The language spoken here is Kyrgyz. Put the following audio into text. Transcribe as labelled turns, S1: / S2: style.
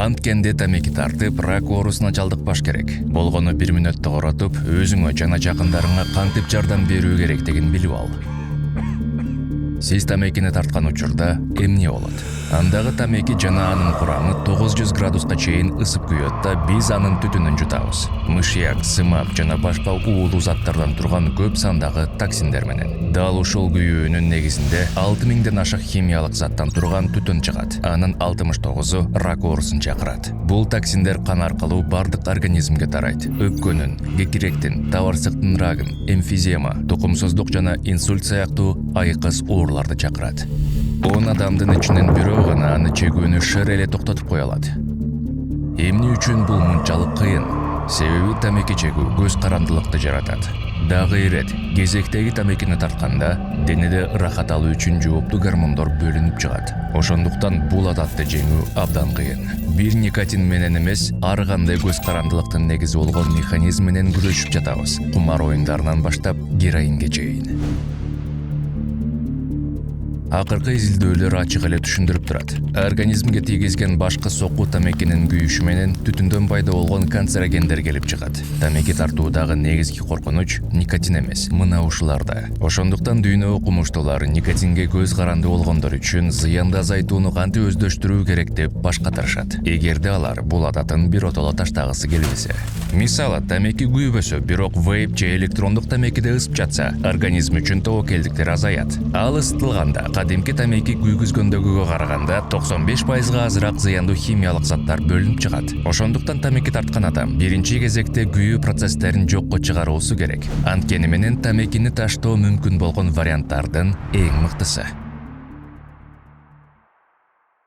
S1: Канткенде тамеки тартып, рак оорусуна чалдыкпаш керек. Болгону 1 мүнөттө коротуп, өзүңө жана жакындарыңа кантип жардам берүү керектигин билип ал. Сиз тамекини тарткан учурда эмне болот? Андагы тамеки жана анын курамы 900 градуска чейин ысып күйөт да биз анын түтүнүн жутабыз. Мышьяк, сымак жана башка уулуу заттардан турган көп сандагы токсиндер менен. Дал ушул күйүүнүн негизинде 6000ден ашык химиялык заттан турган түтүн чыгат. Анын 69-у рак оорусун чакырат. Бул токсиндер кан аркылуу бардык организмге тарайт. Өпкөнүн, кекиректин, табарсыктын рагын, эмфизема, тукумсуздук жана инсульт сыяктуу айкыз ооруларды чакырат. 10 адамдын ичинен бирөө гана аны чегүүнү шыр эле токтотуп кое алат. Эмне үчүн бул мынчалык кыйын? Себеби тамеки чегүү көз карандылыкты жаратат. Дагы ирет, кезектеги тамекини тартканда денеде рахат алуу үчүн жооптуу гормондор бөлүнүп чыгат. Ошондуктан бул адатты жеңүү абдан кыйын. Бир никотин менен эмес, ар кандай көз карандылыктын негизи болгон механизм менен күрөшүп жатабыз. Кумар оюндарынан баштап героинге чейин. Акыркы изилдөөлөр ачык эле түшүндүрүп турат. Организмге тийгизген башкы сокку тамекинин күйүшү менен түтүндөн пайда болгон канцерогендер келип чыгат. Тамеки тартуудагы негизги коркунуч никотин эмес, мына ушуларда. Ошондуктан дүйнө окумуштуулар никотинге көз каранды болгондор үчүн зыянды азайтууну кантип өздөштүрүү керек деп баш катырышат. Эгерде алар бул адатын биротоло таштагысы келбесе. Мисалы, тамеки күйбөсө, бирок вейп же электрондук тамекиде ысып жатса, организм үчүн тобокелдиктер азаят. Ал ысытылганда кадимки тамеки күйгүзгөндөгүгө караганда 95% азыраак зыяндуу химиялык заттар бөлүнүп чыгат. Ошондуктан тамеки тарткан адам биринчи кезекте күйүү процесстерин жокко чыгаруусу керек. Анткени менен тамекини таштоо мүмкүн болгон варианттардын эң мыктысы.